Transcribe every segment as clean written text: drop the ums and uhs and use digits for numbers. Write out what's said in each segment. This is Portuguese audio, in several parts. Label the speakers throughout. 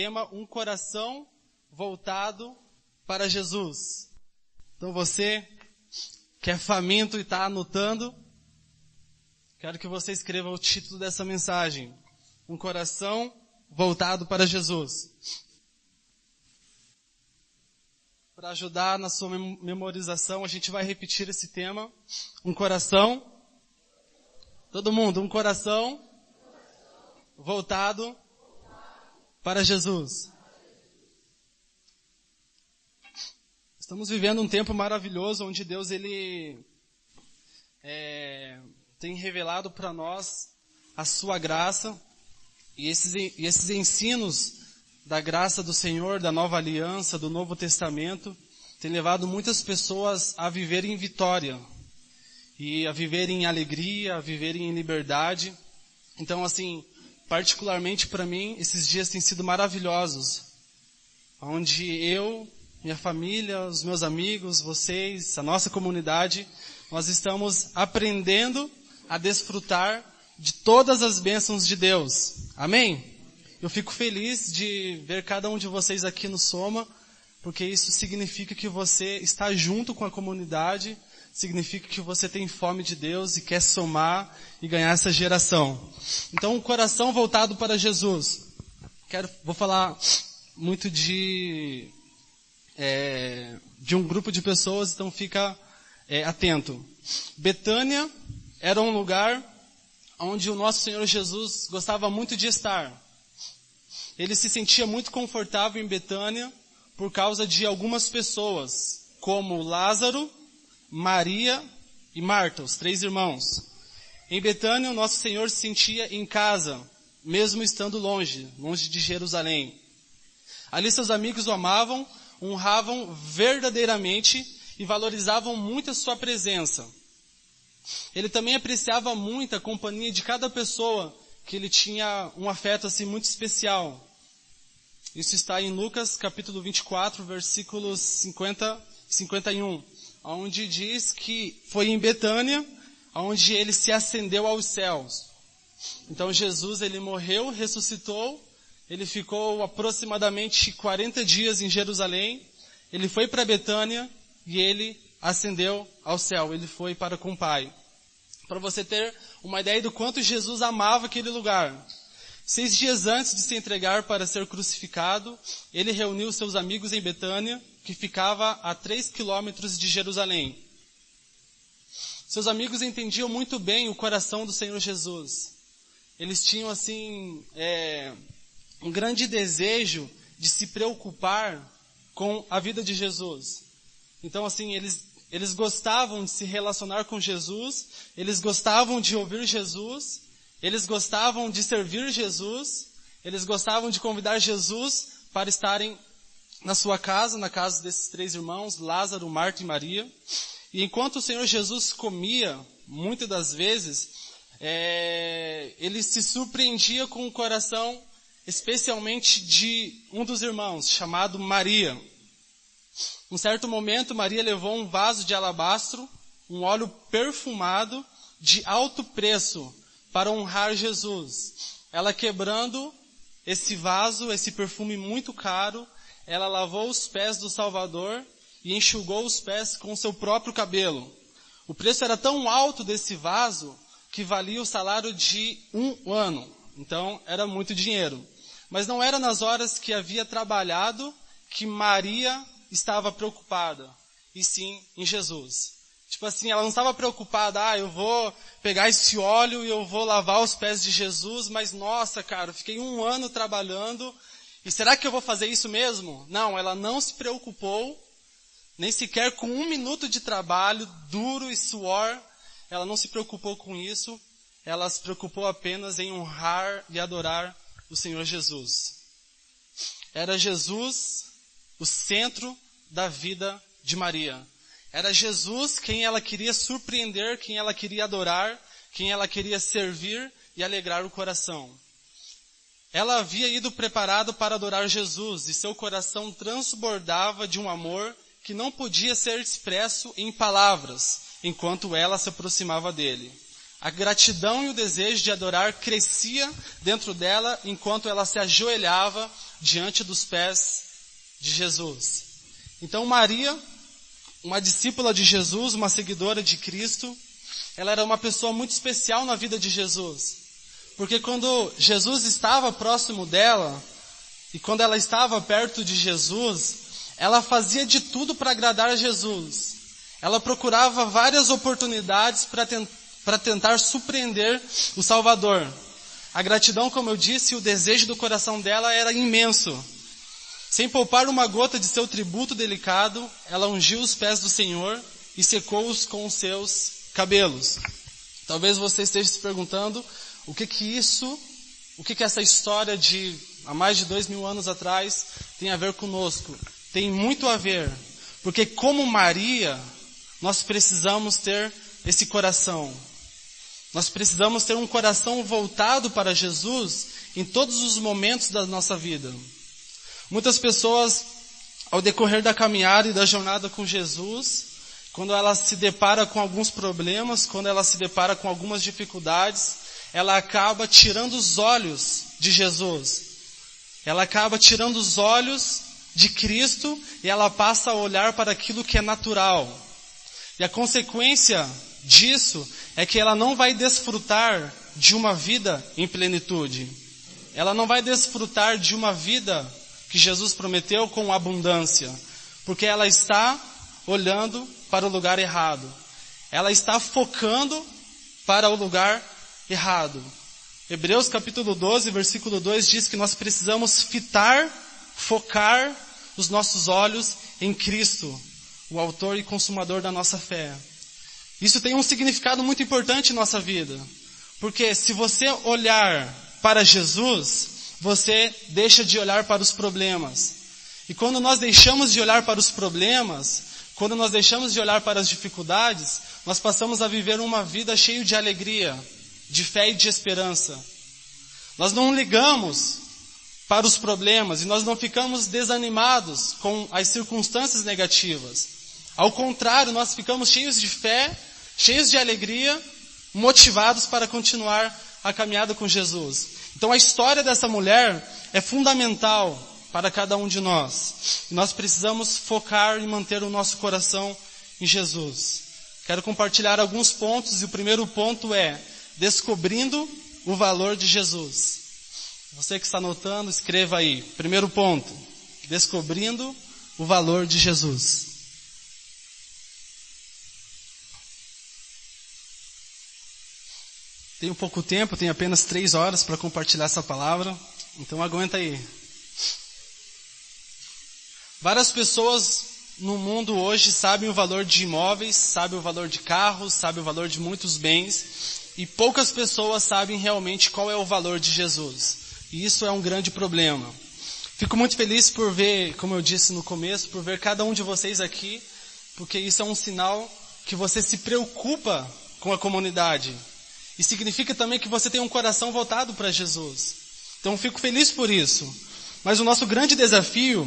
Speaker 1: tema Um Coração Voltado para Jesus. Então você que é faminto e está anotando, quero que você escreva o título dessa mensagem. Um coração voltado para Jesus. Para ajudar na sua memorização, a gente vai repetir esse tema. Um coração. Todo mundo, um coração voltado para Jesus. Estamos vivendo um tempo maravilhoso onde Deus ele tem revelado para nós a sua graça e esses ensinos da graça do Senhor, da nova aliança, do Novo Testamento, tem levado muitas pessoas a viverem em vitória e a viverem em alegria, a viverem em liberdade. Então, assim, particularmente para mim, esses dias têm sido maravilhosos, onde eu, minha família, os meus amigos, vocês, a nossa comunidade, nós estamos aprendendo a desfrutar de todas as bênçãos de Deus. Amém? Eu fico feliz de ver cada um de vocês aqui no Soma, porque isso significa que você está junto com a comunidade, significa que você tem fome de Deus e quer somar e ganhar essa geração. Então, um coração voltado para Jesus. Vou falar muito de um grupo de pessoas, então fica atento. Betânia era um lugar onde o nosso Senhor Jesus gostava muito de estar. Ele se sentia muito confortável em Betânia por causa de algumas pessoas, como Lázaro, Maria e Marta, os 3 irmãos. Em Betânia, o nosso Senhor se sentia em casa, mesmo estando longe de Jerusalém. Ali seus amigos o amavam, honravam verdadeiramente e valorizavam muito a sua presença. Ele também apreciava muito a companhia de cada pessoa, que ele tinha um afeto assim muito especial. Isso está em Lucas capítulo 24, versículos 50 e 51, onde diz que foi em Betânia, onde ele se ascendeu aos céus. Então Jesus, ele morreu, ressuscitou, ele ficou aproximadamente 40 dias em Jerusalém, ele foi para Betânia e ele ascendeu ao céu, ele foi para com o Pai. Para você ter uma ideia do quanto Jesus amava aquele lugar. 6 dias antes de se entregar para ser crucificado, ele reuniu seus amigos em Betânia, que ficava a 3 quilômetros de Jerusalém. Seus amigos entendiam muito bem o coração do Senhor Jesus. Eles tinham assim um grande desejo de se preocupar com a vida de Jesus. Então assim, eles gostavam de se relacionar com Jesus, eles gostavam de ouvir Jesus, eles gostavam de servir Jesus, eles gostavam de convidar Jesus para estarem na sua casa, na casa desses 3 irmãos, Lázaro, Marta e Maria. E enquanto o Senhor Jesus comia, muitas das vezes, ele se surpreendia com o coração, especialmente de um dos irmãos, chamado Maria. Em certo momento, Maria levou um vaso de alabastro, um óleo perfumado de alto preço para honrar Jesus. Ela quebrando esse vaso, esse perfume muito caro, ela lavou os pés do Salvador e enxugou os pés com seu próprio cabelo. O preço era tão alto desse vaso que valia o salário de 1 ano. Então, era muito dinheiro. Mas não era nas horas que havia trabalhado que Maria estava preocupada, e sim em Jesus. Tipo assim, ela não estava preocupada, eu vou pegar esse óleo e eu vou lavar os pés de Jesus, mas nossa, cara, eu fiquei 1 ano trabalhando, e será que eu vou fazer isso mesmo? Não, ela não se preocupou, nem sequer com 1 minuto de trabalho duro e suor, ela não se preocupou com isso, ela se preocupou apenas em honrar e adorar o Senhor Jesus. Era Jesus o centro da vida de Maria. Era Jesus quem ela queria surpreender, quem ela queria adorar, quem ela queria servir e alegrar o coração. Ela havia ido preparado para adorar Jesus e seu coração transbordava de um amor que não podia ser expresso em palavras, enquanto ela se aproximava dele. A gratidão e o desejo de adorar crescia dentro dela enquanto ela se ajoelhava diante dos pés de Jesus. Então Maria, uma discípula de Jesus, uma seguidora de Cristo, ela era uma pessoa muito especial na vida de Jesus. Porque quando Jesus estava próximo dela, e quando ela estava perto de Jesus, ela fazia de tudo para agradar a Jesus. Ela procurava várias oportunidades para tentar surpreender o Salvador. A gratidão, como eu disse, e o desejo do coração dela era imenso. Sem poupar uma gota de seu tributo delicado, ela ungiu os pés do Senhor e secou-os com os seus cabelos. Talvez você esteja se perguntando o que essa história de há mais de 2000 anos atrás tem a ver conosco. Tem muito a ver, porque como Maria, nós precisamos ter esse coração. Nós precisamos ter um coração voltado para Jesus em todos os momentos da nossa vida. Muitas pessoas, ao decorrer da caminhada e da jornada com Jesus, quando ela se depara com alguns problemas, quando ela se depara com algumas dificuldades, ela acaba tirando os olhos de Jesus. Ela acaba tirando os olhos de Cristo e ela passa a olhar para aquilo que é natural. E a consequência disso é que ela não vai desfrutar de uma vida em plenitude. Ela não vai desfrutar de uma vida que Jesus prometeu com abundância, porque ela está olhando para o lugar errado. Ela está focando para o lugar errado. Hebreus capítulo 12, versículo 2 diz que nós precisamos focar os nossos olhos em Cristo, o autor e consumador da nossa fé. Isso tem um significado muito importante em nossa vida, porque se você olhar para Jesus, você deixa de olhar para os problemas. E quando nós deixamos de olhar para os problemas, quando nós deixamos de olhar para as dificuldades, nós passamos a viver uma vida cheia de alegria, de fé e de esperança. Nós não ligamos para os problemas e nós não ficamos desanimados com as circunstâncias negativas. Ao contrário, nós ficamos cheios de fé, cheios de alegria, motivados para continuar a caminhada com Jesus. Então a história dessa mulher é fundamental para cada um de nós. E nós precisamos focar e manter o nosso coração em Jesus. Quero compartilhar alguns pontos e o primeiro ponto é descobrindo o valor de Jesus. Você que está anotando, escreva aí. Primeiro ponto, descobrindo o valor de Jesus. Tenho pouco tempo, tenho apenas 3 horas para compartilhar essa palavra, então aguenta aí. Várias pessoas no mundo hoje sabem o valor de imóveis, sabem o valor de carros, sabem o valor de muitos bens, e poucas pessoas sabem realmente qual é o valor de Jesus. E isso é um grande problema. Fico muito feliz por ver, como eu disse no começo, por ver cada um de vocês aqui, porque isso é um sinal que você se preocupa com a comunidade. E significa também que você tem um coração voltado para Jesus. Então fico feliz por isso. Mas o nosso grande desafio,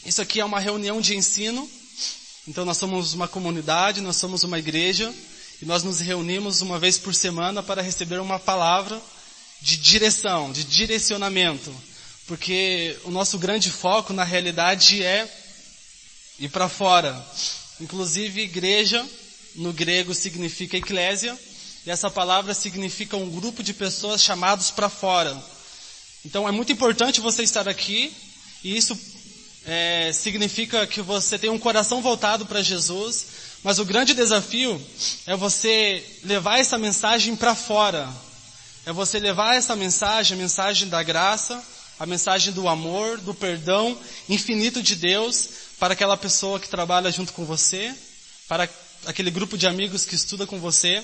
Speaker 1: isso aqui é uma reunião de ensino. Então nós somos uma comunidade, nós somos uma igreja. E nós nos reunimos uma vez por semana para receber uma palavra de direção, de direcionamento. Porque o nosso grande foco na realidade é ir para fora. Inclusive igreja, no grego significa eclésia. E essa palavra significa um grupo de pessoas chamados para fora. Então é muito importante você estar aqui. E isso significa que você tem um coração voltado para Jesus. Mas o grande desafio é você levar essa mensagem para fora. É você levar essa mensagem, a mensagem da graça, a mensagem do amor, do perdão infinito de Deus para aquela pessoa que trabalha junto com você, para aquele grupo de amigos que estuda com você.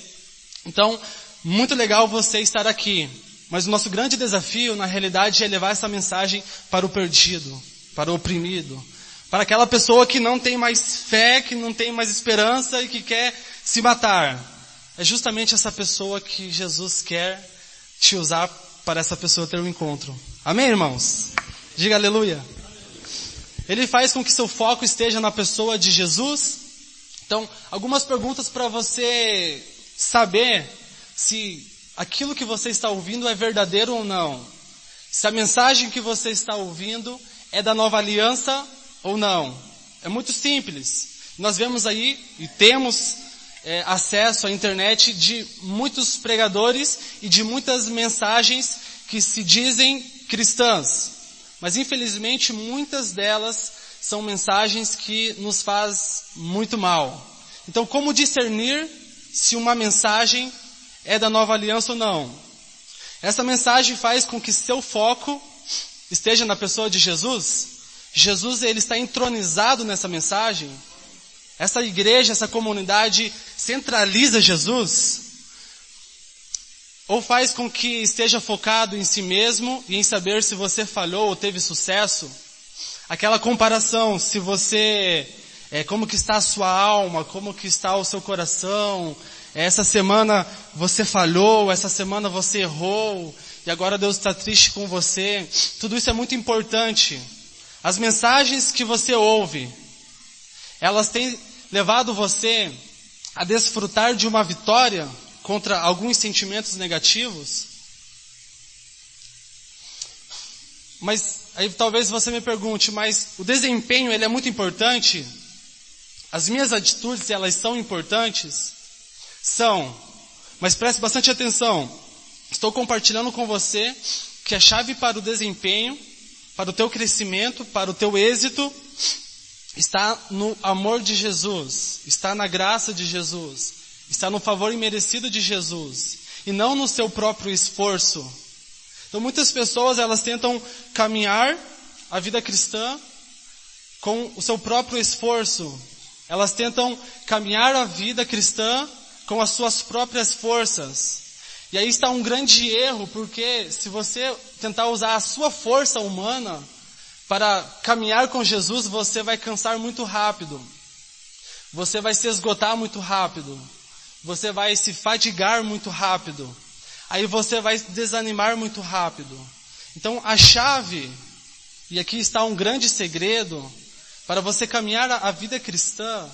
Speaker 1: Então, muito legal você estar aqui, mas o nosso grande desafio, na realidade, é levar essa mensagem para o perdido, para o oprimido, para aquela pessoa que não tem mais fé, que não tem mais esperança e que quer se matar. É justamente essa pessoa que Jesus quer te usar para essa pessoa ter um encontro. Amém, irmãos? Diga aleluia. Ele faz com que seu foco esteja na pessoa de Jesus. Então, algumas perguntas para você saber se aquilo que você está ouvindo é verdadeiro ou não. Se a mensagem que você está ouvindo é da nova aliança ou não. É muito simples. Nós vemos aí e temos acesso à internet de muitos pregadores e de muitas mensagens que se dizem cristãs. Mas infelizmente muitas delas são mensagens que nos fazem muito mal. Então como discernir se uma mensagem é da nova aliança ou não? Essa mensagem faz com que seu foco esteja na pessoa de Jesus. Jesus, ele está entronizado nessa mensagem. Essa igreja, essa comunidade centraliza Jesus? Ou faz com que esteja focado em si mesmo e em saber se você falhou ou teve sucesso? Aquela comparação, se você, como que está a sua alma, como que está o seu coração, essa semana você falhou, essa semana você errou, e agora Deus está triste com você. Tudo isso é muito importante. As mensagens que você ouve, elas têm levado você a desfrutar de uma vitória contra alguns sentimentos negativos? Mas aí talvez você me pergunte, mas o desempenho ele é muito importante? As minhas atitudes, elas são importantes? São. Mas preste bastante atenção. Estou compartilhando com você que a chave para o desempenho, para o teu crescimento, para o teu êxito, está no amor de Jesus, está na graça de Jesus, está no favor imerecido de Jesus, e não no seu próprio esforço. Então muitas pessoas, elas tentam caminhar a vida cristã com o seu próprio esforço. Elas tentam caminhar a vida cristã com as suas próprias forças. E aí está um grande erro, porque se você tentar usar a sua força humana para caminhar com Jesus, você vai cansar muito rápido. Você vai se esgotar muito rápido. Você vai se fadigar muito rápido. Aí você vai desanimar muito rápido. Então a chave, e aqui está um grande segredo, para você caminhar a vida cristã,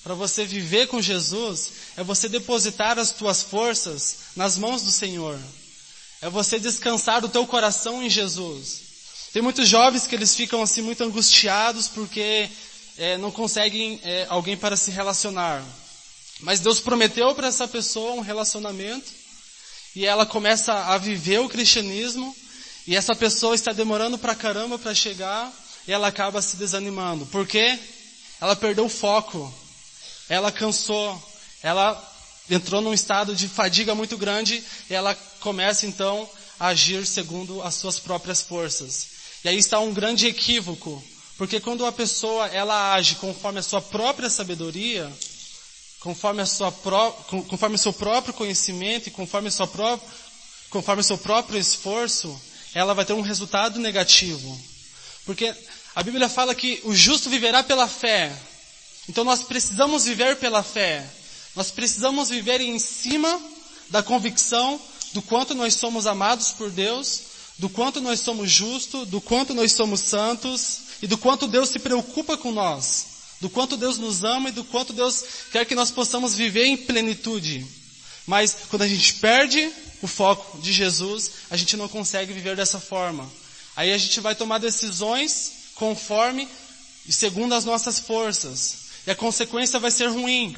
Speaker 1: para você viver com Jesus, é você depositar as tuas forças nas mãos do Senhor. É você descansar o teu coração em Jesus. Tem muitos jovens que eles ficam assim muito angustiados porque não conseguem alguém para se relacionar. Mas Deus prometeu para essa pessoa um relacionamento e ela começa a viver o cristianismo e essa pessoa está demorando pra caramba para chegar e ela acaba se desanimando. Por quê? Ela perdeu o foco, ela cansou, ela entrou num estado de fadiga muito grande e ela começa então a agir segundo as suas próprias forças. E aí está um grande equívoco, porque quando a pessoa ela age conforme a sua própria sabedoria, conforme o seu próprio conhecimento e conforme o seu próprio esforço, ela vai ter um resultado negativo. Porque a Bíblia fala que o justo viverá pela fé. Então nós precisamos viver pela fé. Nós precisamos viver em cima da convicção do quanto nós somos amados por Deus, do quanto nós somos justos, do quanto nós somos santos e do quanto Deus se preocupa com nós, do quanto Deus nos ama e do quanto Deus quer que nós possamos viver em plenitude. Mas quando a gente perde o foco de Jesus, a gente não consegue viver dessa forma. Aí a gente vai tomar decisões conforme e segundo as nossas forças. E a consequência vai ser ruim.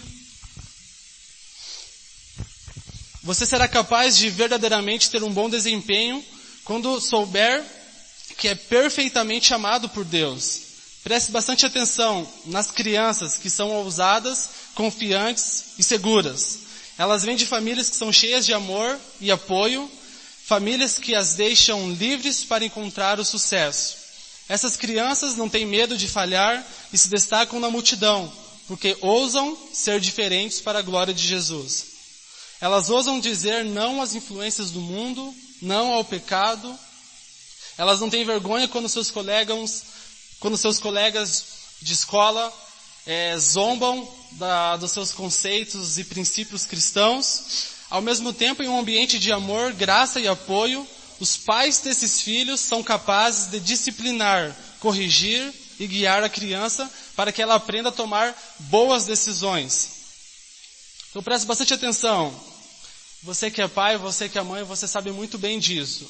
Speaker 1: Você será capaz de verdadeiramente ter um bom desempenho quando souber que é perfeitamente amado por Deus. Preste bastante atenção nas crianças que são ousadas, confiantes e seguras. Elas vêm de famílias que são cheias de amor e apoio, famílias que as deixam livres para encontrar o sucesso. Essas crianças não têm medo de falhar e se destacam na multidão, porque ousam ser diferentes para a glória de Jesus. Elas ousam dizer não às influências do mundo, não ao pecado. Elas não têm vergonha quando seus colegas de escola zombam dos seus conceitos e princípios cristãos. Ao mesmo tempo, em um ambiente de amor, graça e apoio, os pais desses filhos são capazes de disciplinar, corrigir e guiar a criança para que ela aprenda a tomar boas decisões. Então preste bastante atenção. Você que é pai, você que é mãe, você sabe muito bem disso.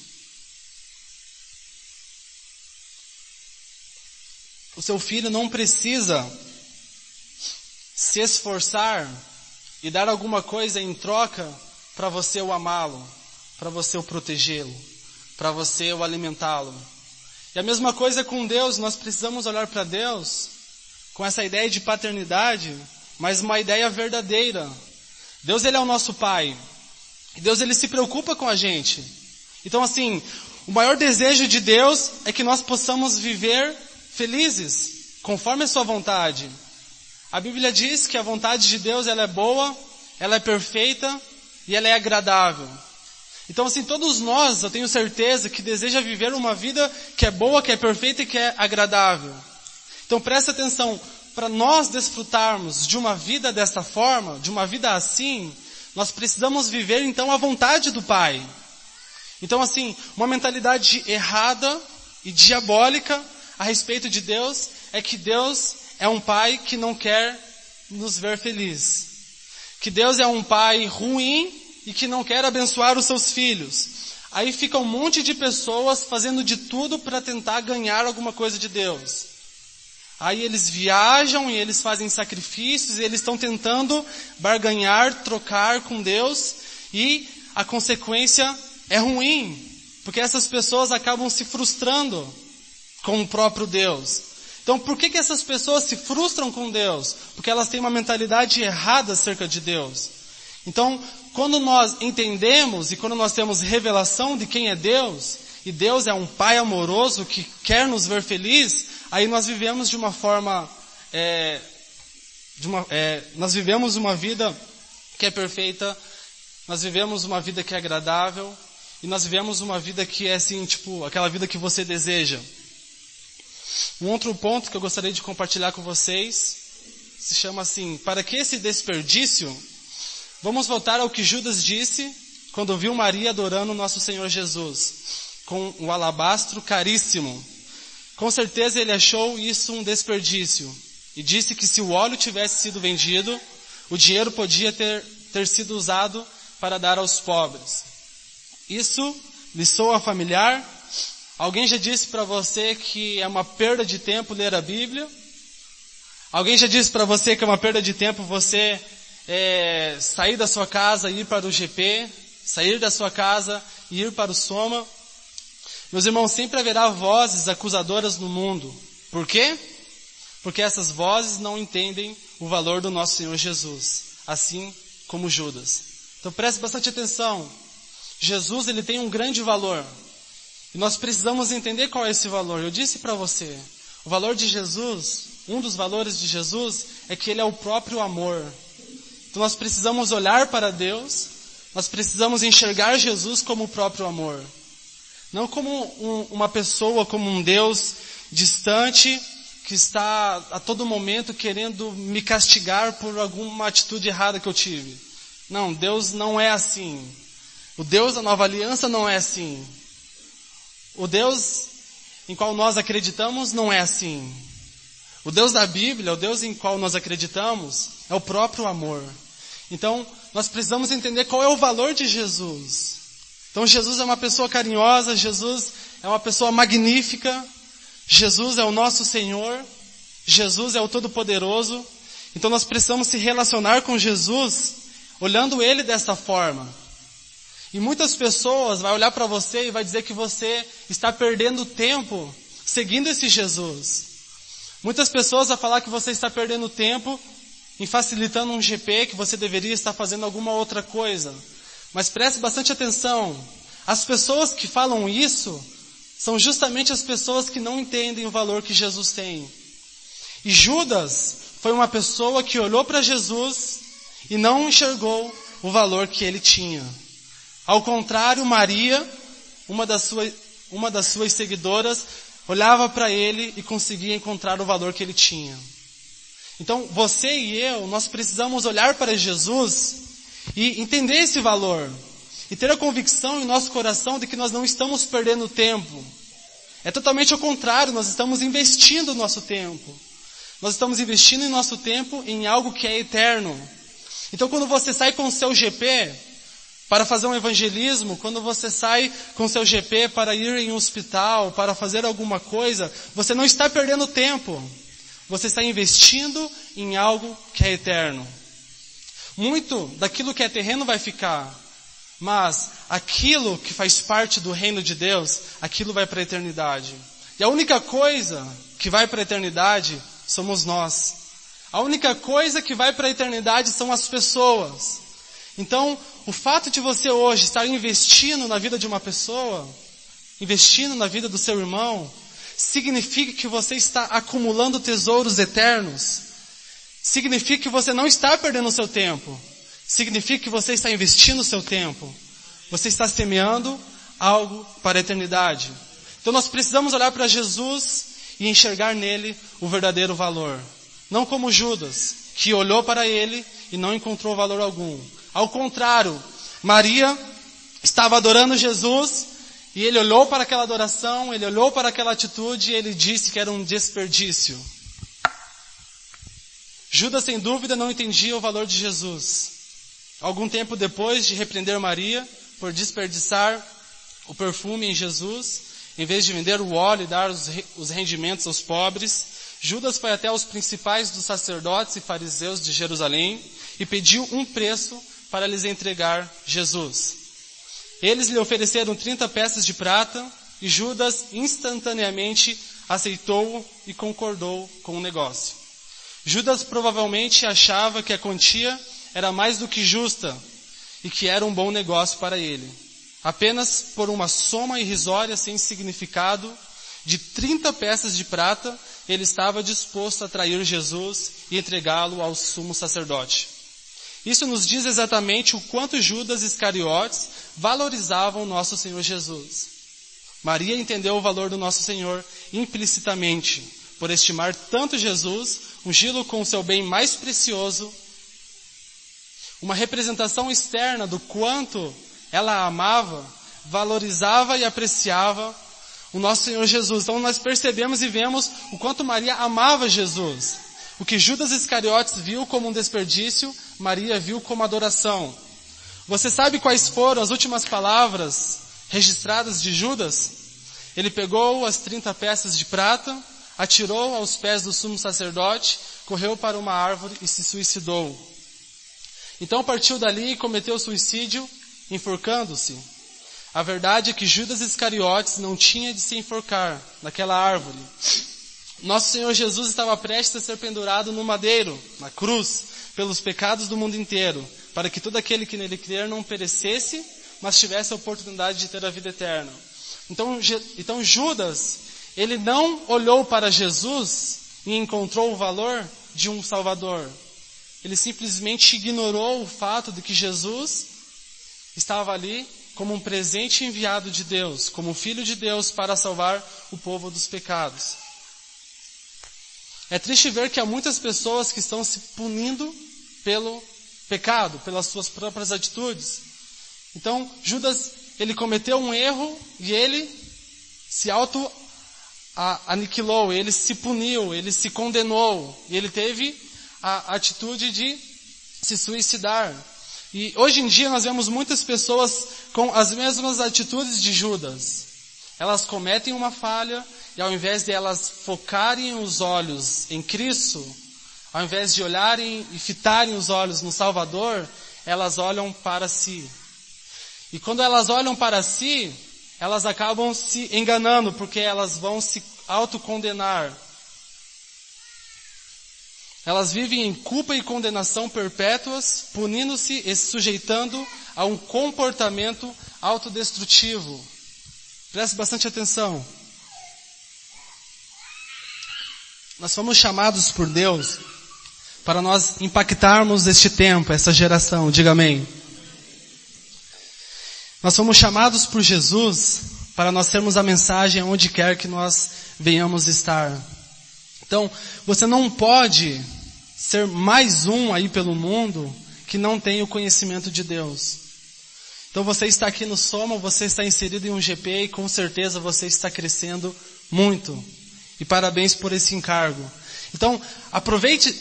Speaker 1: O seu filho não precisa se esforçar e dar alguma coisa em troca para você o amá-lo, para você o protegê-lo, para você o alimentá-lo. E a mesma coisa com Deus, nós precisamos olhar para Deus com essa ideia de paternidade, mas uma ideia verdadeira. Deus, Ele é o nosso Pai. E Deus, Ele se preocupa com a gente. Então assim, o maior desejo de Deus é que nós possamos viver felizes, conforme a sua vontade. A Bíblia diz que a vontade de Deus, ela é boa, ela é perfeita e ela é agradável. Então assim, todos nós, eu tenho certeza que deseja viver uma vida que é boa, que é perfeita e que é agradável. Então presta atenção, para nós desfrutarmos de uma vida dessa forma, de uma vida assim, nós precisamos viver então a vontade do Pai. Então assim, uma mentalidade errada e diabólica a respeito de Deus é que Deus é um pai que não quer nos ver felizes. Que Deus é um pai ruim e que não quer abençoar os seus filhos. Aí fica um monte de pessoas fazendo de tudo para tentar ganhar alguma coisa de Deus. Aí eles viajam e eles fazem sacrifícios e eles estão tentando barganhar, trocar com Deus e a consequência é ruim, porque essas pessoas acabam se frustrando com o próprio Deus. Então por que essas pessoas se frustram com Deus? Porque elas têm uma mentalidade errada acerca de Deus. Então, quando nós entendemos e quando nós temos revelação de quem é Deus, e Deus é um Pai amoroso que quer nos ver felizes, aí nós vivemos de uma forma, nós vivemos uma vida que é perfeita, nós vivemos uma vida que é agradável, e nós vivemos uma vida que é assim, tipo, aquela vida que você deseja. Um outro ponto que eu gostaria de compartilhar com vocês se chama assim: para que esse desperdício? Vamos voltar ao que Judas disse quando viu Maria adorando nosso Senhor Jesus com um alabastro caríssimo. Com certeza ele achou isso um desperdício e disse que se o óleo tivesse sido vendido, o dinheiro podia ter sido usado para dar aos pobres. Isso lhe soa familiar? Alguém já disse para você que é uma perda de tempo ler a Bíblia? Alguém já disse para você que é uma perda de tempo você sair da sua casa e ir para o GP? Sair da sua casa e ir para o Soma? Meus irmãos, sempre haverá vozes acusadoras no mundo. Por quê? Porque essas vozes não entendem o valor do nosso Senhor Jesus, assim como Judas. Então preste bastante atenção. Jesus, ele tem um grande valor. E nós precisamos entender qual é esse valor. Eu disse para você, o valor de Jesus, um dos valores de Jesus, é que Ele é o próprio amor. Então nós precisamos olhar para Deus, nós precisamos enxergar Jesus como o próprio amor. Não como uma pessoa, como um Deus distante, que está a todo momento querendo me castigar por alguma atitude errada que eu tive. Não, Deus não é assim. O Deus da nova aliança não é assim. O Deus em qual nós acreditamos não é assim. O Deus da Bíblia, o Deus em qual nós acreditamos, é o próprio amor. Então, nós precisamos entender qual é o valor de Jesus. Então, Jesus é uma pessoa carinhosa, Jesus é uma pessoa magnífica, Jesus é o nosso Senhor, Jesus é o Todo-Poderoso. Então, nós precisamos se relacionar com Jesus, olhando Ele dessa forma. E muitas pessoas vão olhar para você e vai dizer que você está perdendo tempo seguindo esse Jesus. Muitas pessoas vão falar que você está perdendo tempo em facilitando um GP, que você deveria estar fazendo alguma outra coisa. Mas preste bastante atenção. As pessoas que falam isso são justamente as pessoas que não entendem o valor que Jesus tem. E Judas foi uma pessoa que olhou para Jesus e não enxergou o valor que ele tinha. Ao contrário, Maria, uma das suas seguidoras, olhava para ele e conseguia encontrar o valor que ele tinha. Então, você e eu, nós precisamos olhar para Jesus e entender esse valor. E ter a convicção em nosso coração de que nós não estamos perdendo tempo. É totalmente ao contrário, nós estamos investindo o nosso tempo. Nós estamos investindo em nosso tempo em algo que é eterno. Então, quando você sai com o seu GP, para fazer um evangelismo, quando você sai com seu GP para ir em um hospital, para fazer alguma coisa, você não está perdendo tempo. Você está investindo em algo que é eterno. Muito daquilo que é terreno vai ficar, mas aquilo que faz parte do reino de Deus, aquilo vai para a eternidade. E a única coisa que vai para a eternidade somos nós. A única coisa que vai para a eternidade são as pessoas. Então, o fato de você hoje estar investindo na vida de uma pessoa, investindo na vida do seu irmão, significa que você está acumulando tesouros eternos. Significa que você não está perdendo o seu tempo. Significa que você está investindo o seu tempo. Você está semeando algo para a eternidade. Então nós precisamos olhar para Jesus e enxergar nele o verdadeiro valor. Não como Judas, que olhou para ele e não encontrou valor algum. Ao contrário, Maria estava adorando Jesus e ele olhou para aquela adoração, ele olhou para aquela atitude e ele disse que era um desperdício. Judas, sem dúvida, não entendia o valor de Jesus. Algum tempo depois de repreender Maria por desperdiçar o perfume em Jesus, em vez de vender o óleo e dar os rendimentos aos pobres, Judas foi até os principais dos sacerdotes e fariseus de Jerusalém e pediu um preço para lhes entregar Jesus. Eles lhe ofereceram 30 peças de prata e Judas instantaneamente aceitou e concordou com o negócio. Judas provavelmente achava que a quantia era mais do que justa e que era um bom negócio para ele. Apenas por uma soma irrisória sem significado de 30 peças de prata, ele estava disposto a trair Jesus e entregá-lo ao sumo sacerdote. Isso nos diz exatamente o quanto Judas Iscariotes valorizava o nosso Senhor Jesus. Maria entendeu o valor do nosso Senhor implicitamente, por estimar tanto Jesus, ungí-lo com o seu bem mais precioso, uma representação externa do quanto ela amava, valorizava e apreciava o nosso Senhor Jesus. Então nós percebemos e vemos o quanto Maria amava Jesus. O que Judas Iscariotes viu como um desperdício, Maria viu como adoração. Você sabe quais foram as últimas palavras registradas de Judas? Ele pegou as 30 peças de prata, atirou aos pés do sumo sacerdote, correu para uma árvore e se suicidou. Então partiu dali e cometeu suicídio, enforcando-se. A verdade é que Judas Iscariotes não tinha de se enforcar naquela árvore. Nosso Senhor Jesus estava prestes a ser pendurado no madeiro, na cruz, pelos pecados do mundo inteiro, para que todo aquele que nele crer não perecesse, mas tivesse a oportunidade de ter a vida eterna. Então Judas, ele não olhou para Jesus e encontrou o valor de um Salvador. Ele simplesmente ignorou o fato de que Jesus estava ali como um presente enviado de Deus, como um filho de Deus para salvar o povo dos pecados. É triste ver que há muitas pessoas que estão se punindo pelo pecado, pelas suas próprias atitudes. Então, Judas, ele cometeu um erro e ele se auto-aniquilou, ele se puniu, ele se condenou, e ele teve a atitude de se suicidar. E hoje em dia nós vemos muitas pessoas com as mesmas atitudes de Judas. Elas cometem uma falha e ao invés de elas focarem os olhos em Cristo, ao invés de olharem e fitarem os olhos no Salvador, elas olham para si. E quando elas olham para si, elas acabam se enganando, porque elas vão se autocondenar. Elas vivem em culpa e condenação perpétuas, punindo-se e se sujeitando a um comportamento autodestrutivo. Preste bastante atenção. Nós fomos chamados por Deus para nós impactarmos este tempo, essa geração. Diga amém. Nós fomos chamados por Jesus para nós termos a mensagem onde quer que nós venhamos estar. Então, você não pode ser mais um aí pelo mundo que não tem o conhecimento de Deus. Então você está aqui no Soma, você está inserido em um GP e com certeza você está crescendo muito. E parabéns por esse encargo. Então, aproveite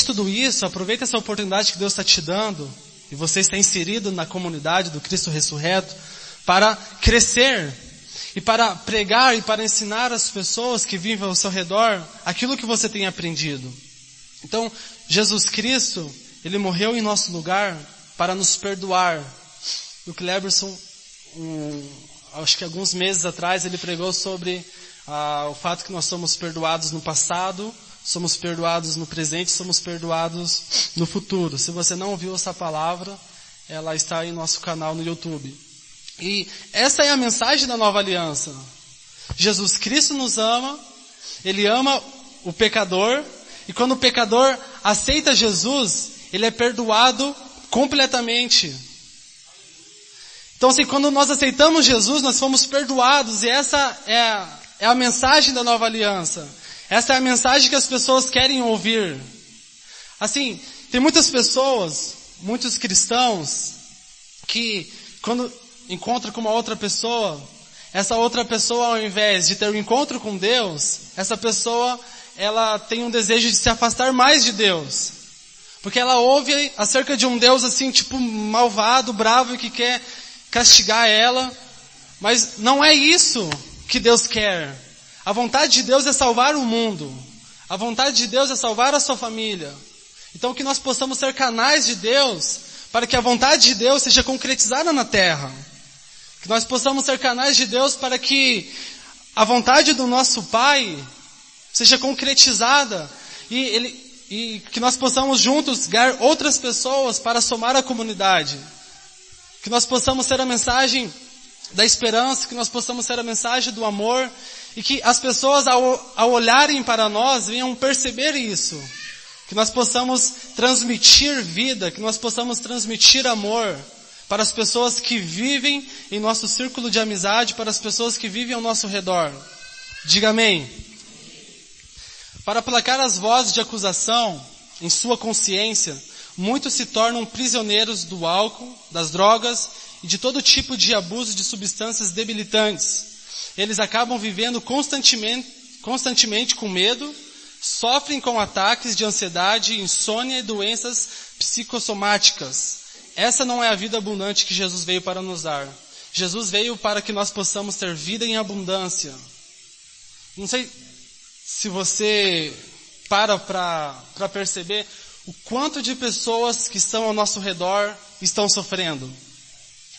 Speaker 1: tudo isso, aproveite essa oportunidade que Deus está te dando e você está inserido na comunidade do Cristo ressurreto para crescer e para pregar e para ensinar as pessoas que vivem ao seu redor aquilo que você tem aprendido. Então, Jesus Cristo, Ele morreu em nosso lugar para nos perdoar. O Cleberson, acho que alguns meses atrás, ele pregou sobre o fato que nós somos perdoados no passado, somos perdoados no presente, somos perdoados no futuro. Se você não ouviu essa palavra, ela está aí no nosso canal no YouTube. E essa é a mensagem da nova aliança. Jesus Cristo nos ama, Ele ama o pecador, e quando o pecador aceita Jesus, ele é perdoado completamente. Então, assim, quando nós aceitamos Jesus, nós fomos perdoados, e essa é a mensagem da nova aliança. Essa é a mensagem que as pessoas querem ouvir. Assim, tem muitas pessoas, muitos cristãos, que quando encontram com uma outra pessoa, essa outra pessoa, ao invés de ter um encontro com Deus, essa pessoa, ela tem um desejo de se afastar mais de Deus. Porque ela ouve acerca de um Deus assim, tipo, malvado, bravo, e que quer castigar ela. Mas não é isso que Deus quer. A vontade de Deus é salvar o mundo. A vontade de Deus é salvar a sua família. Então que nós possamos ser canais de Deus, para que a vontade de Deus seja concretizada na terra. Que nós possamos ser canais de Deus para que a vontade do nosso Pai seja concretizada. E que nós possamos juntos ganhar outras pessoas para somar a comunidade. Que nós possamos ser a mensagem da esperança, que nós possamos ser a mensagem do amor, e que as pessoas ao olharem para nós venham perceber isso. Que nós possamos transmitir vida, que nós possamos transmitir amor para as pessoas que vivem em nosso círculo de amizade, para as pessoas que vivem ao nosso redor. Diga amém. Para aplacar as vozes de acusação em sua consciência, muitos se tornam prisioneiros do álcool, das drogas e de todo tipo de abuso de substâncias debilitantes. Eles acabam vivendo constantemente com medo, sofrem com ataques de ansiedade, insônia e doenças psicossomáticas. Essa não é a vida abundante que Jesus veio para nos dar. Jesus veio para que nós possamos ter vida em abundância. Não sei se você para perceber o quanto de pessoas que estão ao nosso redor estão sofrendo.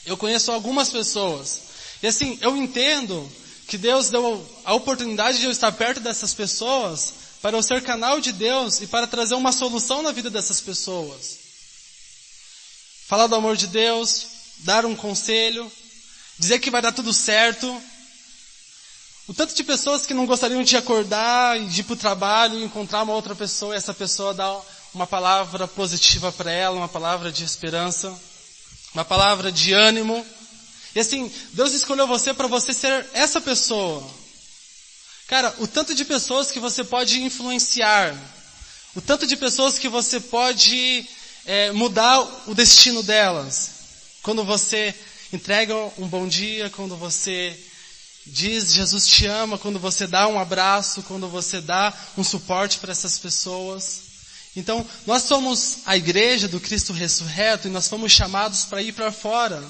Speaker 1: Eu conheço algumas pessoas. E assim, eu entendo que Deus deu a oportunidade de eu estar perto dessas pessoas para eu ser canal de Deus e para trazer uma solução na vida dessas pessoas. Falar do amor de Deus, dar um conselho, dizer que vai dar tudo certo. O tanto de pessoas que não gostariam de acordar e de ir para o trabalho e encontrar uma outra pessoa e essa pessoa dar uma palavra positiva para ela, uma palavra de esperança, uma palavra de ânimo. E assim, Deus escolheu você para você ser essa pessoa. Cara, o tanto de pessoas que você pode influenciar, o tanto de pessoas que você pode mudar o destino delas. Quando você entrega um bom dia, quando você diz Jesus te ama, quando você dá um abraço, quando você dá um suporte para essas pessoas. Então, nós somos a igreja do Cristo ressurreto e nós fomos chamados para ir para fora.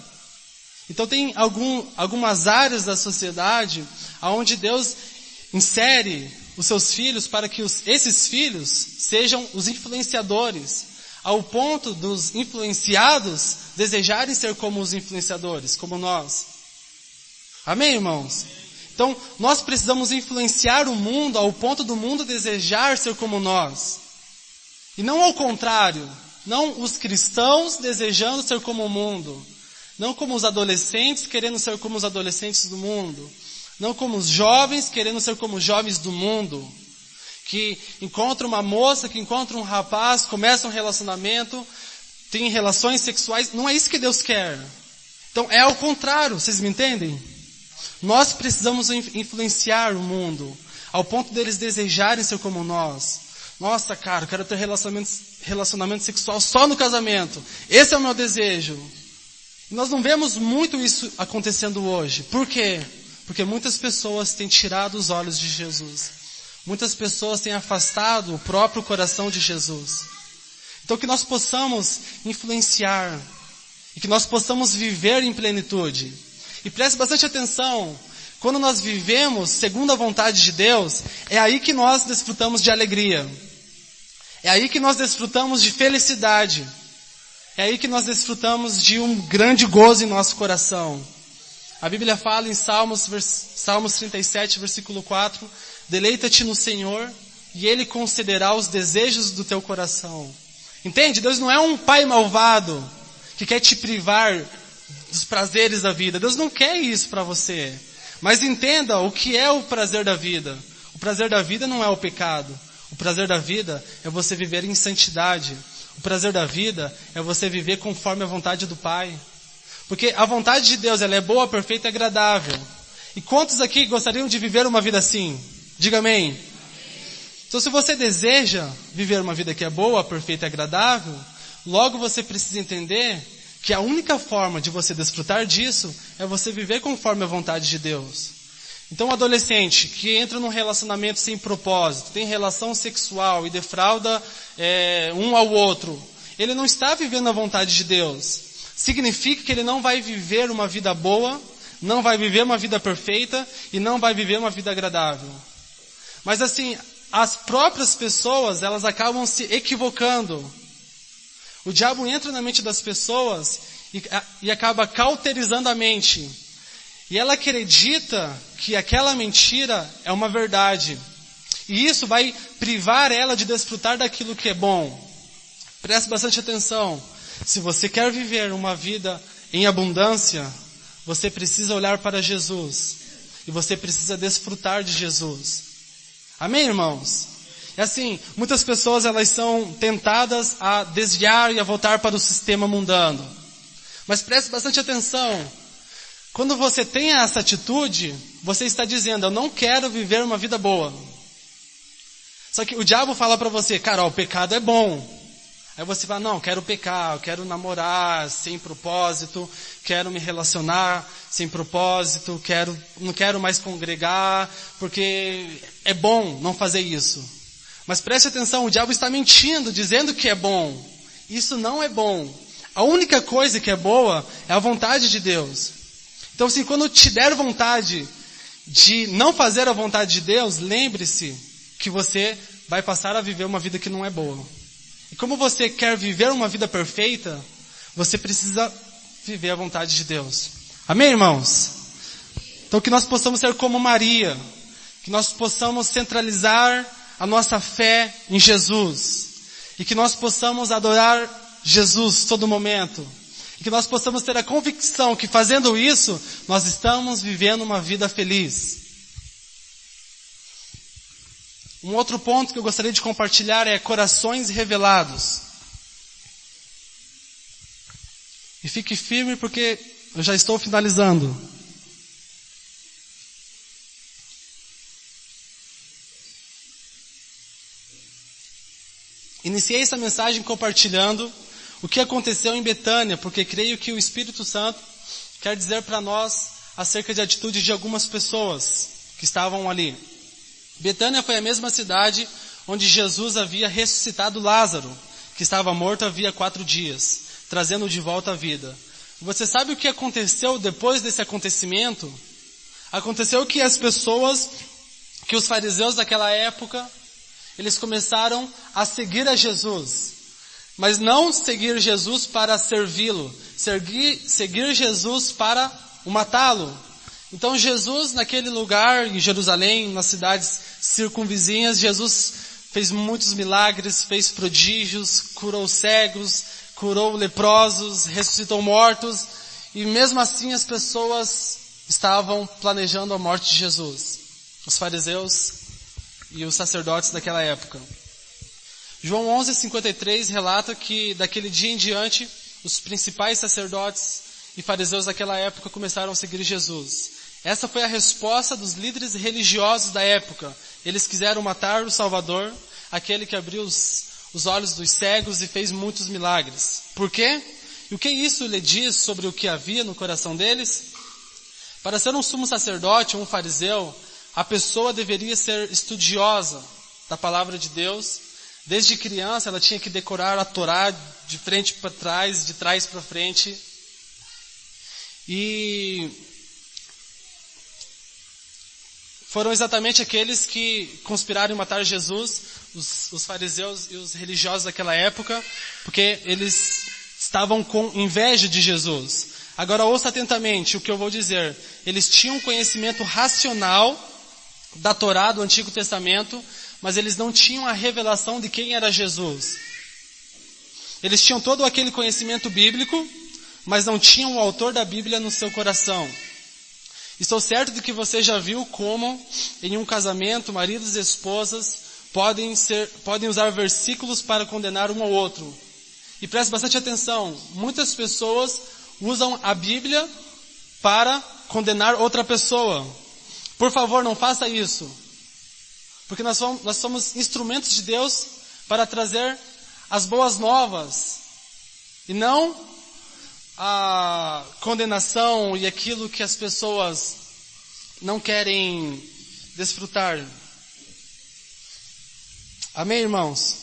Speaker 1: Então tem algumas áreas da sociedade onde Deus insere os seus filhos para que esses filhos sejam os influenciadores, ao ponto dos influenciados desejarem ser como os influenciadores, como nós. Amém, irmãos? Então, nós precisamos influenciar o mundo ao ponto do mundo desejar ser como nós. E não ao contrário, não os cristãos desejando ser como o mundo, não como os adolescentes querendo ser como os adolescentes do mundo, não como os jovens querendo ser como os jovens do mundo, que encontram uma moça, que encontram um rapaz, começam um relacionamento, têm relações sexuais. Não é isso que Deus quer. Então é ao contrário, vocês me entendem? Nós precisamos influenciar o mundo, ao ponto deles desejarem ser como nós. Nossa, cara, eu quero ter relacionamento sexual só no casamento. Esse é o meu desejo. E nós não vemos muito isso acontecendo hoje. Por quê? Porque muitas pessoas têm tirado os olhos de Jesus. Muitas pessoas têm afastado o próprio coração de Jesus. Então que nós possamos influenciar e que nós possamos viver em plenitude. E preste bastante atenção, quando nós vivemos segundo a vontade de Deus, é aí que nós desfrutamos de alegria. É aí que nós desfrutamos de felicidade. É aí que nós desfrutamos de um grande gozo em nosso coração. A Bíblia fala em Salmos 37, versículo 4, deleita-te no Senhor e Ele concederá os desejos do teu coração. Entende? Deus não é um pai malvado que quer te privar dos prazeres da vida. Deus não quer isso para você. Mas entenda o que é o prazer da vida. O prazer da vida não é o pecado. O prazer da vida é você viver em santidade. O prazer da vida é você viver conforme a vontade do Pai. Porque a vontade de Deus, ela é boa, perfeita e agradável. E quantos aqui gostariam de viver uma vida assim? Diga amém. Então se você deseja viver uma vida que é boa, perfeita e agradável, logo você precisa entender que a única forma de você desfrutar disso é você viver conforme a vontade de Deus. Então um adolescente que entra num relacionamento sem propósito, tem relação sexual e defrauda um ao outro, ele não está vivendo a vontade de Deus. Significa que ele não vai viver uma vida boa, não vai viver uma vida perfeita e não vai viver uma vida agradável. Mas assim, as próprias pessoas, elas acabam se equivocando. O diabo entra na mente das pessoas e acaba cauterizando a mente. E ela acredita que aquela mentira é uma verdade. E isso vai privar ela de desfrutar daquilo que é bom. Preste bastante atenção. Se você quer viver uma vida em abundância, você precisa olhar para Jesus. E você precisa desfrutar de Jesus. Amém, irmãos? É assim, muitas pessoas elas são tentadas a desviar e a voltar para o sistema mundano. Mas preste bastante atenção. Quando você tem essa atitude, você está dizendo, eu não quero viver uma vida boa. Só que o diabo fala para você, cara, o pecado é bom. Aí você fala, não, quero pecar, eu quero namorar sem propósito, quero me relacionar sem propósito, não quero mais congregar, porque é bom não fazer isso. Mas preste atenção, o diabo está mentindo, dizendo que é bom. Isso não é bom. A única coisa que é boa é a vontade de Deus. Então assim, quando te der vontade de não fazer a vontade de Deus, lembre-se que você vai passar a viver uma vida que não é boa. E como você quer viver uma vida perfeita, você precisa viver a vontade de Deus. Amém, irmãos? Então que nós possamos ser como Maria, que nós possamos centralizar a nossa fé em Jesus, e que nós possamos adorar Jesus todo momento, e que nós possamos ter a convicção que fazendo isso, nós estamos vivendo uma vida feliz. Um outro ponto que eu gostaria de compartilhar é corações revelados. E fique firme porque eu já estou finalizando. Iniciei essa mensagem compartilhando o que aconteceu em Betânia, porque creio que o Espírito Santo quer dizer para nós acerca de atitude de algumas pessoas que estavam ali. Betânia foi a mesma cidade onde Jesus havia ressuscitado Lázaro, que estava morto havia 4 dias, trazendo-o de volta à vida. Você sabe o que aconteceu depois desse acontecimento? Aconteceu que que os fariseus daquela época, eles começaram a seguir a Jesus. Mas não seguir Jesus para servi-lo, seguir Jesus para o matá-lo. Então Jesus, naquele lugar, em Jerusalém, nas cidades circunvizinhas, Jesus fez muitos milagres, fez prodígios, curou cegos, curou leprosos, ressuscitou mortos, e mesmo assim as pessoas estavam planejando a morte de Jesus. Os fariseus e os sacerdotes daquela época. João 11:53 relata que daquele dia em diante, os principais sacerdotes e fariseus daquela época começaram a seguir Jesus. Essa foi a resposta dos líderes religiosos da época. Eles quiseram matar o Salvador, aquele que abriu os olhos dos cegos e fez muitos milagres. Por quê? E o que isso lhe diz sobre o que havia no coração deles? Para ser um sumo sacerdote ou um fariseu, a pessoa deveria ser estudiosa da palavra de Deus, Desde criança ela tinha que decorar a Torá de frente para trás, de trás para frente. E foram exatamente aqueles que conspiraram em matar Jesus, os fariseus e os religiosos daquela época, porque eles estavam com inveja de Jesus. Agora ouça atentamente o que eu vou dizer. Eles tinham conhecimento racional da Torá, do Antigo Testamento, mas eles não tinham a revelação de quem era Jesus. Eles tinham todo aquele conhecimento bíblico, mas não tinham o autor da Bíblia no seu coração. Estou certo de que você já viu como, em um casamento, maridos e esposas podem usar versículos para condenar um ao outro. E preste bastante atenção, muitas pessoas usam a Bíblia para condenar outra pessoa. Por favor, não faça isso. Porque nós somos instrumentos de Deus para trazer as boas novas. E não a condenação e aquilo que as pessoas não querem desfrutar. Amém, irmãos?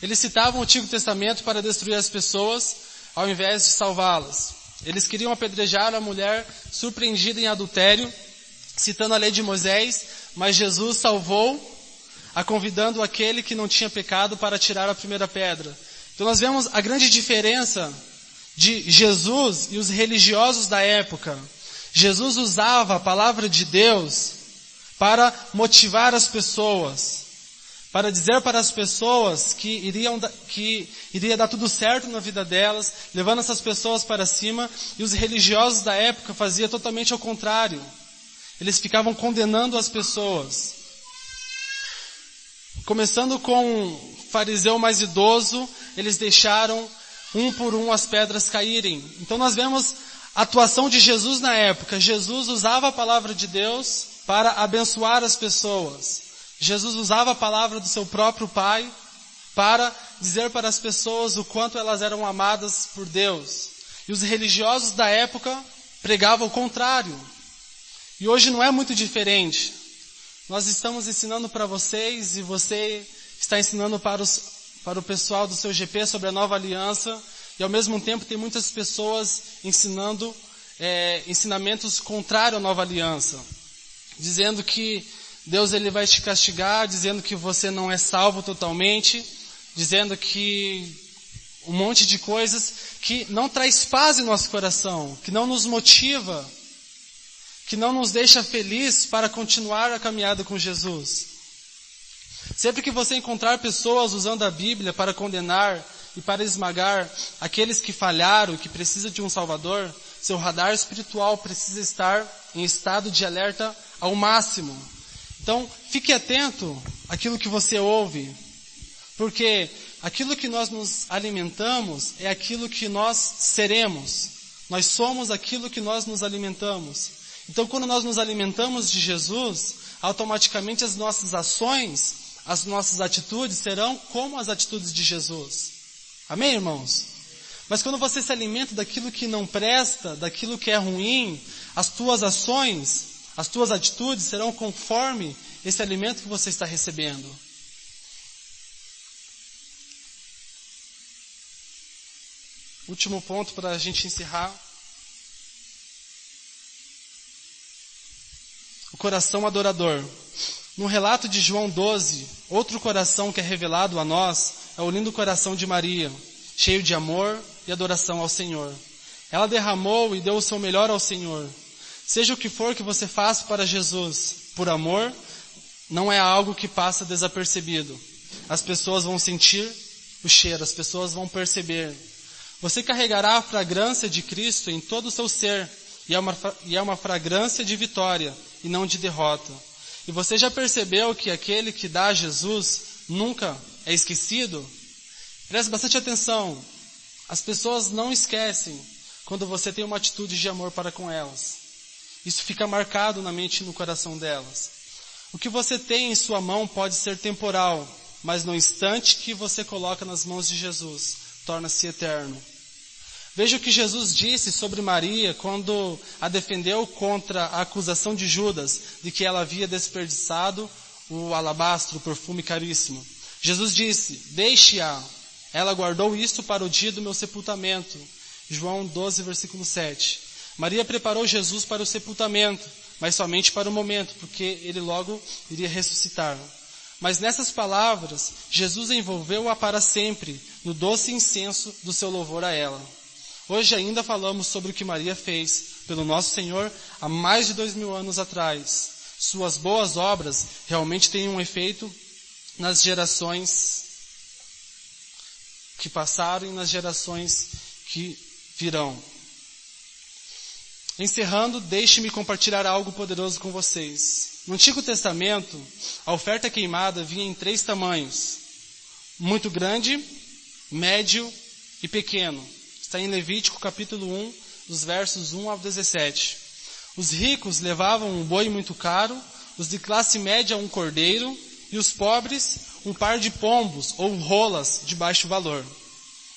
Speaker 1: Eles citavam o Antigo Testamento para destruir as pessoas, ao invés de salvá-las. Eles queriam apedrejar a mulher surpreendida em adultério, citando a lei de Moisés, mas Jesus salvou-a convidando aquele que não tinha pecado para tirar a primeira pedra. Então nós vemos a grande diferença de Jesus e os religiosos da época. Jesus usava a palavra de Deus para motivar as pessoas, para dizer para as pessoas que iria dar tudo certo na vida delas, levando essas pessoas para cima, e os religiosos da época faziam totalmente ao contrário. Eles ficavam condenando as pessoas. Começando com um fariseu mais idoso, eles deixaram um por um as pedras caírem. Então nós vemos a atuação de Jesus na época. Jesus usava a palavra de Deus para abençoar as pessoas. Jesus usava a palavra do seu próprio Pai para dizer para as pessoas o quanto elas eram amadas por Deus. E os religiosos da época pregavam o contrário. E hoje não é muito diferente. Nós estamos ensinando para vocês e você está ensinando para o pessoal do seu GP sobre a nova aliança. E ao mesmo tempo tem muitas pessoas ensinando ensinamentos contrários à nova aliança. Dizendo que Deus ele vai te castigar, dizendo que você não é salvo totalmente, dizendo que um monte de coisas que não traz paz em nosso coração, que não nos motiva, que não nos deixa feliz para continuar a caminhada com Jesus. Sempre que você encontrar pessoas usando a Bíblia para condenar e para esmagar aqueles que falharam e que precisam de um Salvador, seu radar espiritual precisa estar em estado de alerta ao máximo. Então, fique atento àquilo que você ouve, porque aquilo que nós nos alimentamos é aquilo que nós seremos. Nós somos aquilo que nós nos alimentamos. Então, quando nós nos alimentamos de Jesus, automaticamente as nossas ações, as nossas atitudes serão como as atitudes de Jesus. Amém, irmãos? Mas quando você se alimenta daquilo que não presta, daquilo que é ruim, as tuas ações, as tuas atitudes serão conforme esse alimento que você está recebendo. Último ponto para a gente encerrar. O coração adorador. No relato de João 12, outro coração que é revelado a nós é o lindo coração de Maria, cheio de amor e adoração ao Senhor. Ela derramou e deu o seu melhor ao Senhor. Seja o que for que você faça para Jesus, por amor, não é algo que passa desapercebido. As pessoas vão sentir o cheiro, as pessoas vão perceber. Você carregará a fragrância de Cristo em todo o seu ser, e é uma fragrância de vitória e não de derrota. E você já percebeu que aquele que dá a Jesus nunca é esquecido? Preste bastante atenção. As pessoas não esquecem quando você tem uma atitude de amor para com elas. Isso fica marcado na mente e no coração delas. O que você tem em sua mão pode ser temporal, mas no instante que você coloca nas mãos de Jesus, torna-se eterno. Veja o que Jesus disse sobre Maria quando a defendeu contra a acusação de Judas de que ela havia desperdiçado o alabastro, o perfume caríssimo. Jesus disse, deixe-a. Ela guardou isto para o dia do meu sepultamento. João 12, versículo 7. Maria preparou Jesus para o sepultamento, mas somente para o momento, porque ele logo iria ressuscitar. Mas nessas palavras, Jesus envolveu-a para sempre, no doce incenso do seu louvor a ela. Hoje ainda falamos sobre o que Maria fez pelo nosso Senhor há mais de 2000 anos atrás. Suas boas obras realmente têm um efeito nas gerações que passaram e nas gerações que virão. Encerrando, deixe-me compartilhar algo poderoso com vocês. No Antigo Testamento, a oferta queimada vinha em 3 tamanhos: muito grande, médio e pequeno. Está em Levítico capítulo 1, dos versos 1 ao 17. Os ricos levavam um boi muito caro, os de classe média um cordeiro, e os pobres um par de pombos ou rolas de baixo valor.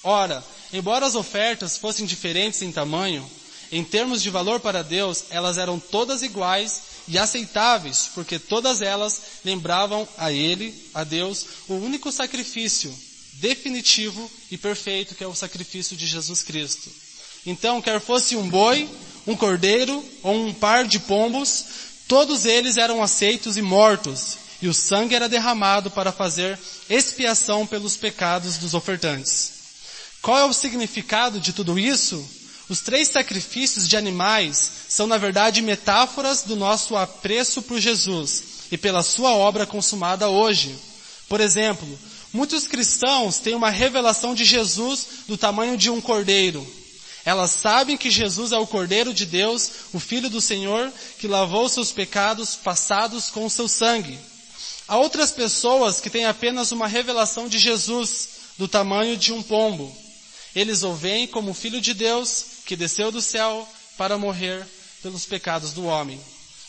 Speaker 1: Ora, embora as ofertas fossem diferentes em tamanho, em termos de valor para Deus, elas eram todas iguais e aceitáveis, porque todas elas lembravam a Ele, a Deus, o único sacrifício definitivo e perfeito, que é o sacrifício de Jesus Cristo. Então, quer fosse um boi, um cordeiro ou um par de pombos, todos eles eram aceitos e mortos, e o sangue era derramado para fazer expiação pelos pecados dos ofertantes. Qual é o significado de tudo isso? Os 3 sacrifícios de animais são, na verdade, metáforas do nosso apreço por Jesus e pela sua obra consumada hoje. Por exemplo, muitos cristãos têm uma revelação de Jesus do tamanho de um cordeiro. Elas sabem que Jesus é o Cordeiro de Deus, o Filho do Senhor, que lavou seus pecados passados com o seu sangue. Há outras pessoas que têm apenas uma revelação de Jesus do tamanho de um pombo. Eles o veem como o Filho de Deus, que desceu do céu para morrer pelos pecados do homem.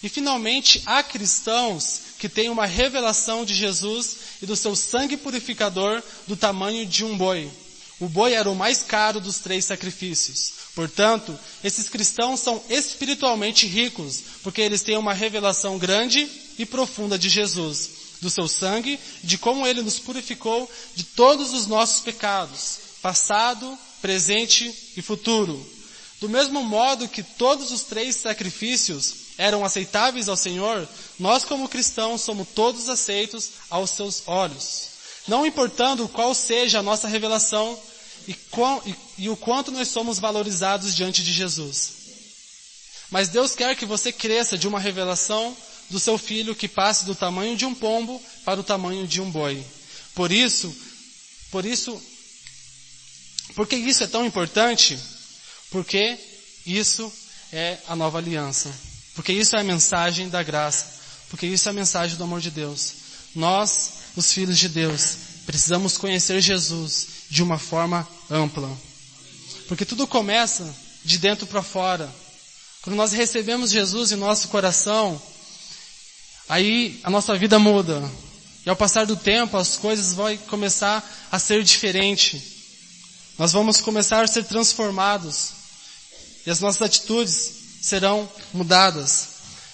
Speaker 1: E finalmente, há cristãos que têm uma revelação de Jesus e do seu sangue purificador do tamanho de um boi. O boi era o mais caro dos 3 sacrifícios. Portanto, esses cristãos são espiritualmente ricos, porque eles têm uma revelação grande e profunda de Jesus, do seu sangue, de como Ele nos purificou de todos os nossos pecados, passado, presente e futuro. Do mesmo modo que todos os 3 sacrifícios eram aceitáveis ao Senhor, nós como cristãos somos todos aceitos aos seus olhos. Não importando qual seja a nossa revelação e o quanto nós somos valorizados diante de Jesus. Mas Deus quer que você cresça de uma revelação do seu Filho que passe do tamanho de um pombo para o tamanho de um boi. Porque isso é tão importante? Porque isso é a nova aliança. Porque isso é a mensagem da graça. Porque isso é a mensagem do amor de Deus. Nós, os filhos de Deus, precisamos conhecer Jesus de uma forma ampla. Porque tudo começa de dentro para fora. Quando nós recebemos Jesus em nosso coração, aí a nossa vida muda. E ao passar do tempo, as coisas vão começar a ser diferentes. Nós vamos começar a ser transformados. E as nossas atitudes serão mudadas.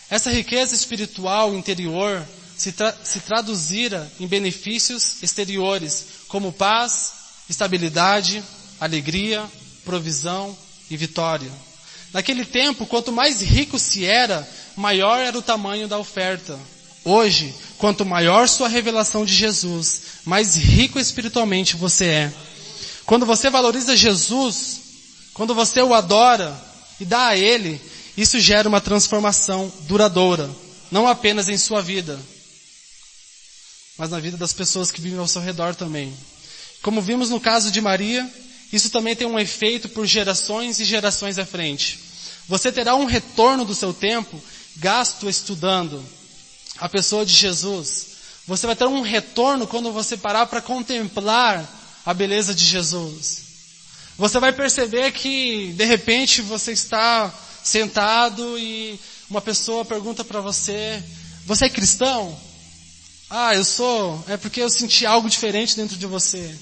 Speaker 1: Essa riqueza espiritual interior se traduzira em benefícios exteriores, como paz, estabilidade, alegria, provisão e vitória. Naquele tempo, quanto mais rico se era, maior era o tamanho da oferta. Hoje, quanto maior sua revelação de Jesus, mais rico espiritualmente você é. Quando você valoriza Jesus, quando você o adora e dá a Ele, isso gera uma transformação duradoura, não apenas em sua vida, mas na vida das pessoas que vivem ao seu redor também. Como vimos no caso de Maria, isso também tem um efeito por gerações e gerações à frente. Você terá um retorno do seu tempo gasto estudando a pessoa de Jesus. Você vai ter um retorno quando você parar para contemplar a beleza de Jesus. Você vai perceber que, de repente, você está sentado e uma pessoa pergunta para você: você é cristão? Ah, eu sou. É porque eu senti algo diferente dentro de você.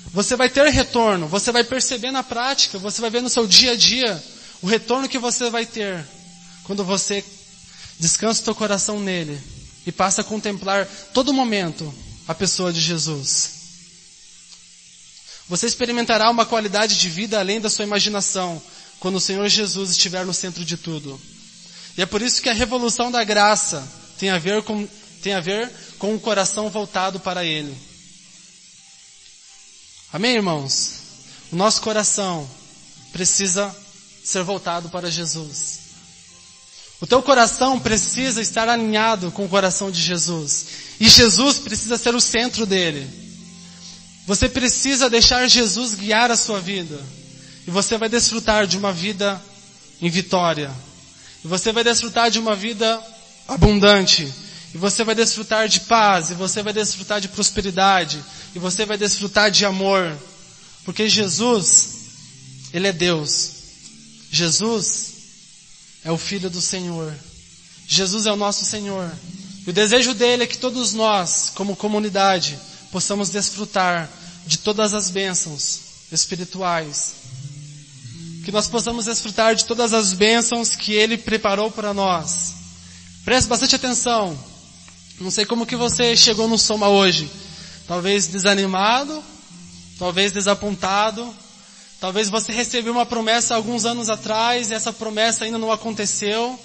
Speaker 1: Você vai ter retorno, você vai perceber na prática, você vai ver no seu dia a dia o retorno que você vai ter quando você descansa o seu coração nele e passa a contemplar todo momento a pessoa de Jesus. Você experimentará uma qualidade de vida além da sua imaginação, quando o Senhor Jesus estiver no centro de tudo. E é por isso que a revolução da graça tem a ver com o coração voltado para Ele. Amém, irmãos? O nosso coração precisa ser voltado para Jesus. O teu coração precisa estar alinhado com o coração de Jesus. E Jesus precisa ser o centro dele. Você precisa deixar Jesus guiar a sua vida. E você vai desfrutar de uma vida em vitória. E você vai desfrutar de uma vida abundante. E você vai desfrutar de paz. E você vai desfrutar de prosperidade. E você vai desfrutar de amor. Porque Jesus, Ele é Deus. Jesus é o Filho do Senhor. Jesus é o nosso Senhor. E o desejo dele é que todos nós, como comunidade, possamos desfrutar de todas as bênçãos espirituais. Que nós possamos desfrutar de todas as bênçãos que Ele preparou para nós. Preste bastante atenção. Não sei como que você chegou no Soma hoje. Talvez desanimado, talvez desapontado. Talvez você recebeu uma promessa alguns anos atrás e essa promessa ainda não aconteceu.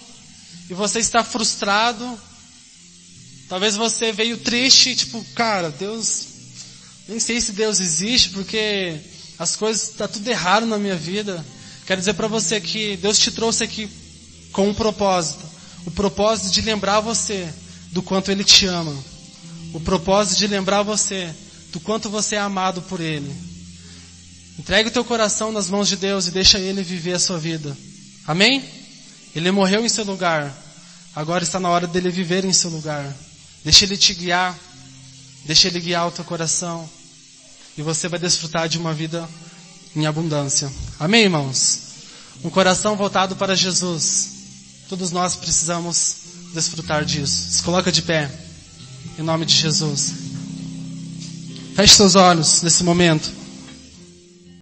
Speaker 1: E você está frustrado. Talvez você veio triste, tipo, cara, Deus, nem sei se Deus existe porque as coisas, tá tudo errado na minha vida. Quero dizer para você que Deus te trouxe aqui com um propósito. O propósito de lembrar você do quanto Ele te ama. O propósito de lembrar você do quanto você é amado por Ele. Entregue o teu coração nas mãos de Deus e deixa Ele viver a sua vida. Amém? Ele morreu em seu lugar. Agora está na hora dele viver em seu lugar. Deixa Ele te guiar. Deixa Ele guiar o teu coração. E você vai desfrutar de uma vida em abundância. Amém, irmãos? Um coração voltado para Jesus. Todos nós precisamos desfrutar disso. Se coloca de pé. Em nome de Jesus. Feche seus olhos nesse momento.